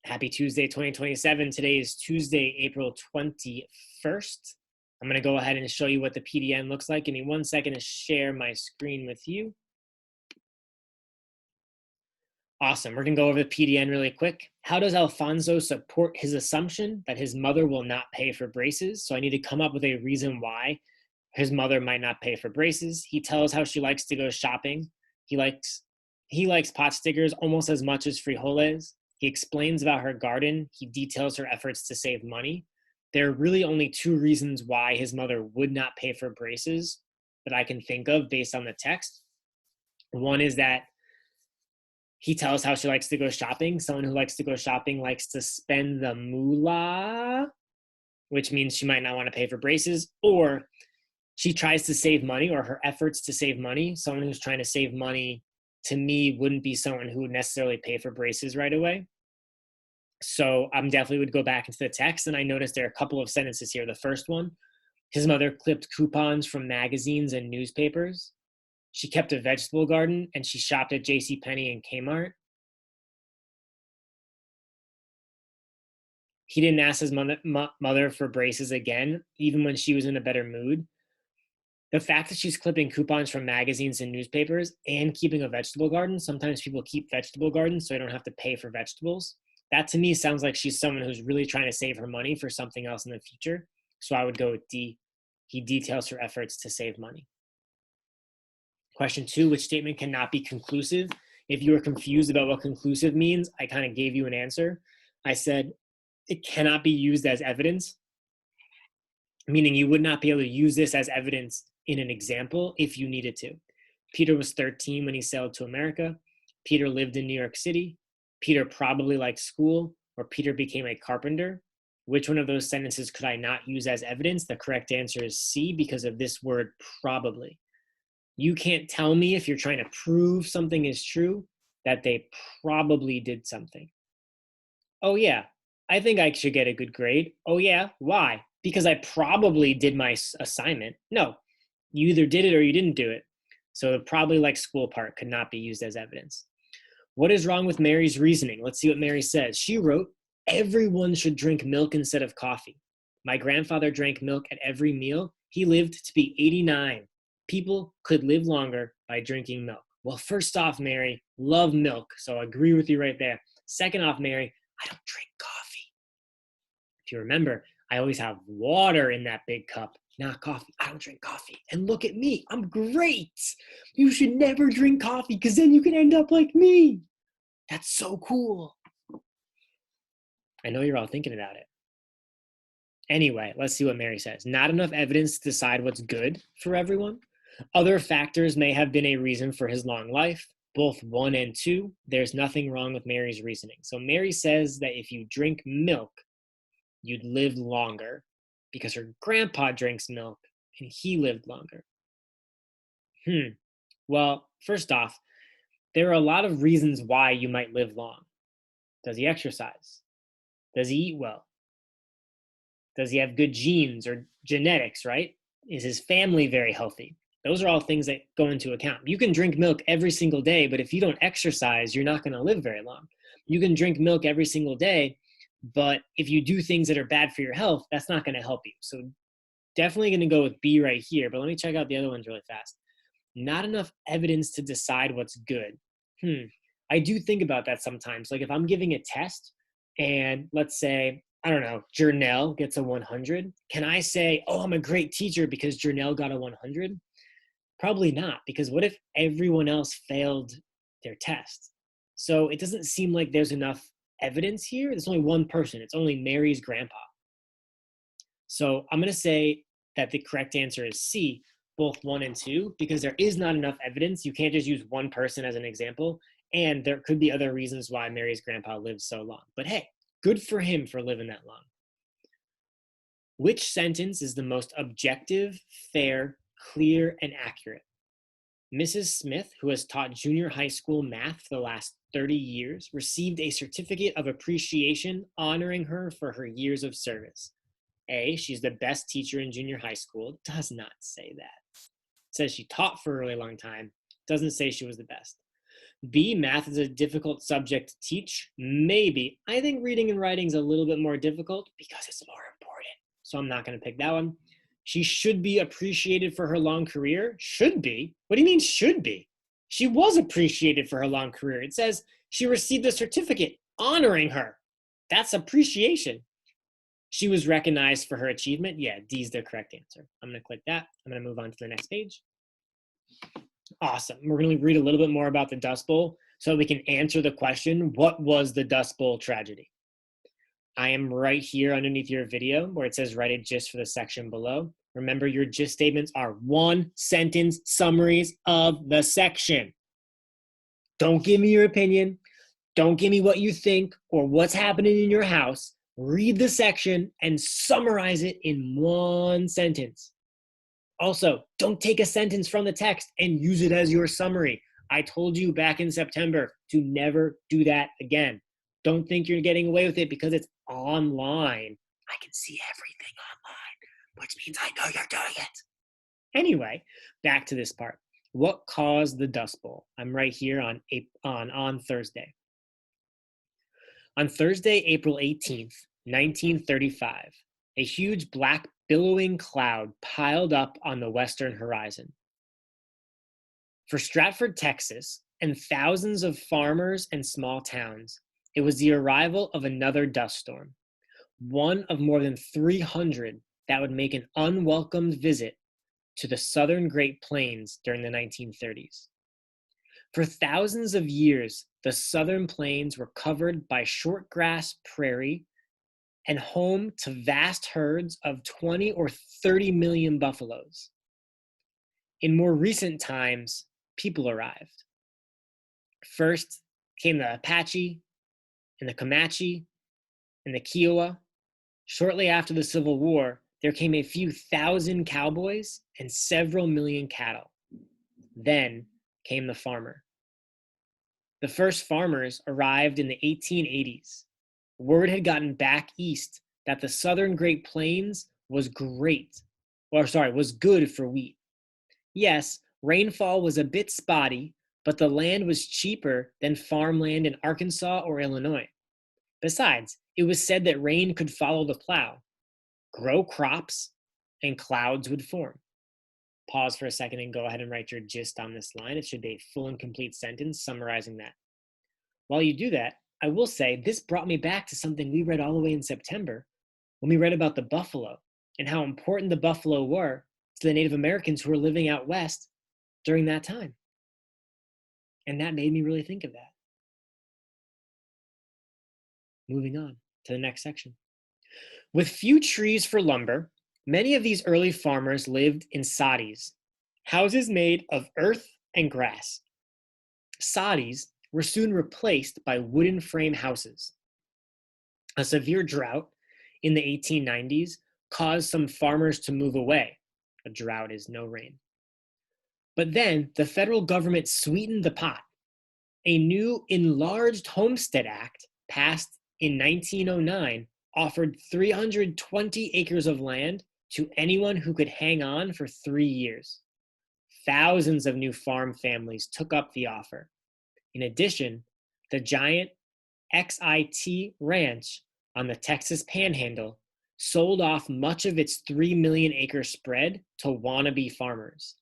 Happy Tuesday, 2027. Today is Tuesday, April 21st. I'm going to go ahead and show you what the PDN looks like. Give me 1 second to share my screen with you. Awesome. We're going to go over the PDN really quick. How does Alfonso support his assumption that his mother will not pay for braces? So I need to come up with a reason why his mother might not pay for braces. He tells how she likes to go shopping. He likes pot stickers almost as much as frijoles. He explains about her garden. He details her efforts to save money. There are really only two reasons why his mother would not pay for braces that I can think of based on the text. One is that he tells how she likes to go shopping. Someone who likes to go shopping likes to spend the moolah, which means she might not want to pay for braces, or she tries to save money, or her efforts to save money. Someone who's trying to save money, to me, wouldn't be someone who would necessarily pay for braces right away. So I definitely would go back into the text, and I noticed there are a couple of sentences here. The first one, his mother clipped coupons from magazines and newspapers. She kept a vegetable garden, and she shopped at JCPenney and Kmart. He didn't ask his mother for braces again, even when she was in a better mood. The fact that she's clipping coupons from magazines and newspapers and keeping a vegetable garden, sometimes people keep vegetable gardens so they don't have to pay for vegetables. That to me sounds like she's someone who's really trying to save her money for something else in the future. So I would go with D. He details her efforts to save money. Question 2, which statement cannot be conclusive? If you were confused about what conclusive means, I kind of gave you an answer. I said it cannot be used as evidence, meaning you would not be able to use this as evidence in an example if you needed to. Peter was 13 when he sailed to America. Peter lived in New York City. Peter probably liked school, or Peter became a carpenter. Which one of those sentences could I not use as evidence? The correct answer is C, because of this word probably. You can't tell me if you're trying to prove something is true that they probably did something. Oh yeah, I think I should get a good grade. Oh yeah, why? Because I probably did my assignment. No, you either did it or you didn't do it. So the probably like school part could not be used as evidence. What is wrong with Mary's reasoning? Let's see what Mary says. She wrote, everyone should drink milk instead of coffee. My grandfather drank milk at every meal. He lived to be 89. People could live longer by drinking milk. Well, first off, Mary, love milk. So I agree with you right there. Second off, Mary, I don't drink coffee. If you remember, I always have water in that big cup, not coffee. I don't drink coffee. And look at me. I'm great. You should never drink coffee because then you can end up like me. That's so cool. I know you're all thinking about it. Anyway, let's see what Mary says. Not enough evidence to decide what's good for everyone. Other factors may have been a reason for his long life. Both 1 and 2, there's nothing wrong with Mary's reasoning. So Mary says that if you drink milk, you'd live longer because her grandpa drinks milk and he lived longer. Well, first off, there are a lot of reasons why you might live long. Does he exercise? Does he eat well? Does he have good genes or genetics, right? Is his family very healthy? Those are all things that go into account. You can drink milk every single day, but if you don't exercise, you're not going to live very long. You can drink milk every single day, but if you do things that are bad for your health, that's not going to help you. So definitely going to go with B right here, but let me check out the other ones really fast. Not enough evidence to decide what's good. I do think about that sometimes. Like if I'm giving a test and let's say, I don't know, Jernell gets a 100. Can I say, oh, I'm a great teacher because Jernell got a 100? Probably not, because what if everyone else failed their test? So it doesn't seem like there's enough evidence here. There's only one person. It's only Mary's grandpa. So I'm going to say that the correct answer is C, both 1 and 2, because there is not enough evidence. You can't just use one person as an example. And there could be other reasons why Mary's grandpa lived so long. But hey, good for him for living that long. Which sentence is the most objective, fair, clear, and accurate? Mrs. Smith, who has taught junior high school math for the last 30 years, received a certificate of appreciation honoring her for her years of service. A, she's the best teacher in junior high school. Does not say that. It says she taught for a really long time. Doesn't say she was the best. B, math is a difficult subject to teach. Maybe. I think reading and writing is a little bit more difficult because it's more important. So I'm not going to pick that one. She should be appreciated for her long career. Should be? What do you mean should be? She was appreciated for her long career. It says she received a certificate honoring her. That's appreciation. She was recognized for her achievement. Yeah, D is the correct answer. I'm going to click that. I'm going to move on to the next page. Awesome. We're going to read a little bit more about the Dust Bowl so we can answer the question, what was the Dust Bowl tragedy? I am right here underneath your video where it says write a gist for the section below. Remember, your gist statements are 1-sentence summaries of the section. Don't give me your opinion. Don't give me what you think or what's happening in your house. Read the section and summarize it in 1 sentence. Also, don't take a sentence from the text and use it as your summary. I told you back in September to never do that again. Don't think you're getting away with it because it's online. I can see everything online, which means I know you're doing it. Anyway, back to this part. What caused the Dust Bowl? I'm right here on Thursday. On Thursday, April 18th, 1935, a huge black billowing cloud piled up on the western horizon. For Stratford, Texas, and thousands of farmers and small towns, it was the arrival of another dust storm, one of more than 300 that would make an unwelcomed visit to the southern Great Plains during the 1930s. For thousands of years, the southern plains were covered by shortgrass prairie and home to vast herds of 20 or 30 million buffaloes. In more recent times, people arrived. First came the Apache and the Comanche and the Kiowa. Shortly after the Civil War, there came a few thousand cowboys and several million cattle. Then came the farmer. The first farmers arrived in the 1880s. Word had gotten back east that the southern Great Plains was good for wheat. Yes, rainfall was a bit spotty, but the land was cheaper than farmland in Arkansas or Illinois. Besides, it was said that rain could follow the plow, grow crops, and clouds would form. Pause for a second and go ahead and write your gist on this line. It should be a full and complete sentence summarizing that. While you do that, I will say this brought me back to something we read all the way in September when we read about the buffalo and how important the buffalo were to the Native Americans who were living out west during that time. And that made me really think of that. Moving on to the next section. With few trees for lumber, many of these early farmers lived in sadis, houses made of earth and grass. Sadis were soon replaced by wooden frame houses. A severe drought in the 1890s caused some farmers to move away. A drought is no rain. But then the federal government sweetened the pot. A new Enlarged Homestead Act passed in 1909 offered 320 acres of land to anyone who could hang on for 3 years. Thousands of new farm families took up the offer. In addition, the giant XIT Ranch on the Texas Panhandle sold off much of its 3 million acre spread to wannabe farmers.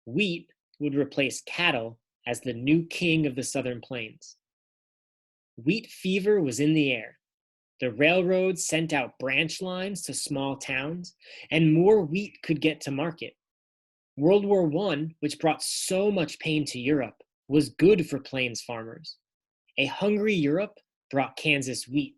Wheat would replace cattle as the new king of the Southern Plains. Wheat fever was in the air. The railroads sent out branch lines to small towns, and more wheat could get to market. World War I, which brought so much pain to Europe, was good for Plains farmers. A hungry Europe brought Kansas wheat.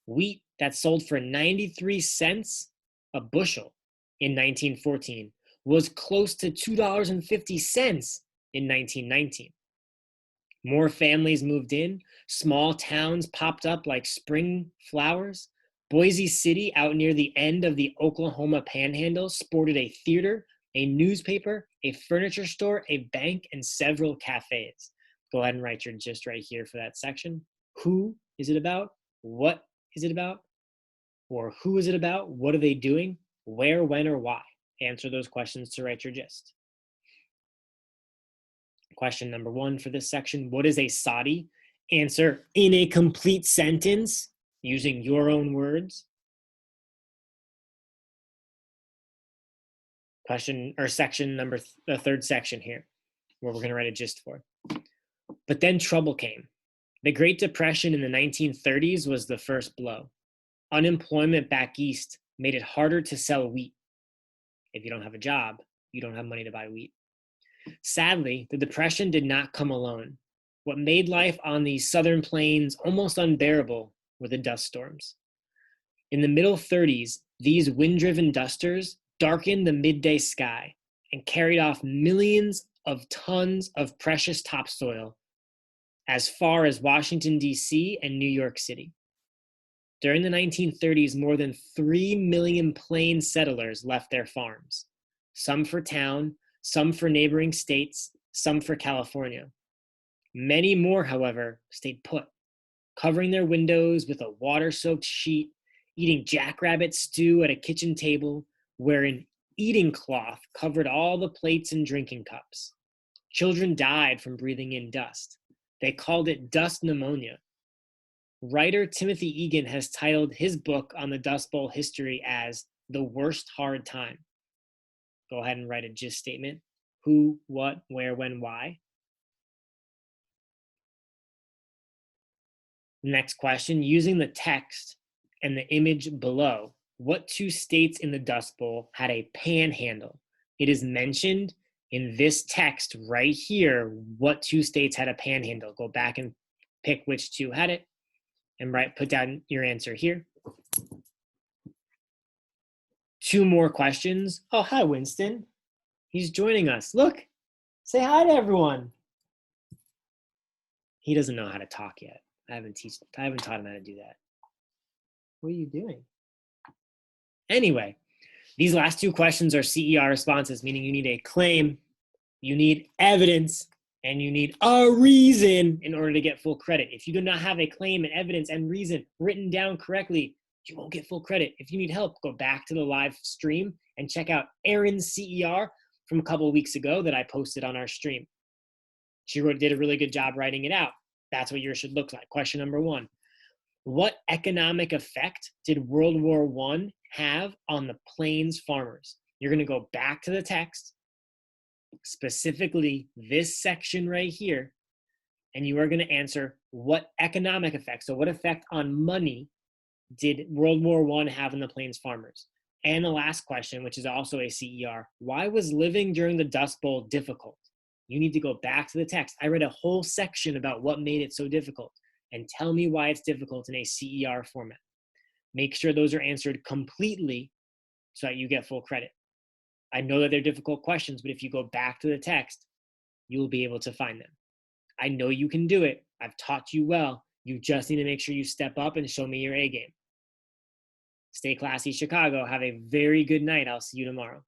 Wheat that sold for 93 cents a bushel in 1914 was close to $2.50 in 1919. More families moved in, small towns popped up like spring flowers. Boise City, out near the end of the Oklahoma Panhandle, sported a theater, a newspaper, a furniture store, a bank, and several cafes. Go ahead and write your gist right here for that section. Who is it about? What is it about? Or who is it about? What are they doing? Where, when, or why? Answer those questions to write your gist. Question number 1 for this section, what is a soddy? Answer in a complete sentence using your own words. Question or section number, the third section here, where we're going to write a gist for. But then trouble came. The Great Depression in the 1930s was the first blow. Unemployment back east made it harder to sell wheat. If you don't have a job, you don't have money to buy wheat. Sadly, the Depression did not come alone. What made life on these southern plains almost unbearable were the dust storms. In the middle 30s, these wind-driven dusters darkened the midday sky and carried off millions of tons of precious topsoil as far as Washington, D.C. and New York City. During the 1930s, more than 3 million plain settlers left their farms, some for town, some for neighboring states, some for California. Many more, however, stayed put, covering their windows with a water-soaked sheet, eating jackrabbit stew at a kitchen table where an eating cloth covered all the plates and drinking cups. Children died from breathing in dust. They called it dust pneumonia. Writer Timothy Egan has titled his book on the Dust Bowl history as The Worst Hard Time. Go ahead and write a gist statement. Who, what, where, when, why. Next question, using the text and the image below, what 2 states in the Dust Bowl had a panhandle? It is mentioned in this text right here what 2 states had a panhandle. Go back and pick which 2 had it and put down your answer here. 2 more questions. Oh, hi, Winston. He's joining us. Look, say hi to everyone. He doesn't know how to talk yet. I haven't taught him how to do that. What are you doing? Anyway, these last 2 questions are CER responses, meaning you need a claim, you need evidence, and you need a reason in order to get full credit. If you do not have a claim and evidence and reason written down correctly, you won't get full credit. If you need help, go back to the live stream and check out Erin's CER from a couple of weeks ago that I posted on our stream. She did a really good job writing it out. That's what yours should look like. Question number 1. What economic effect did World War I have on the plains farmers? You're going to go back to the text, specifically this section right here, and you are going to answer what economic effect. So what effect on money did World War I have on the plains farmers? And the last question, which is also a CER, why was living during the Dust Bowl difficult? You need to go back to the text. I read a whole section about what made it so difficult, and tell me why it's difficult in a CER format. Make sure those are answered completely so that you get full credit. I know that they're difficult questions, but if you go back to the text, you will be able to find them. I know you can do it. I've taught you well. You just need to make sure you step up and show me your A game. Stay classy, Chicago. Have a very good night. I'll see you tomorrow.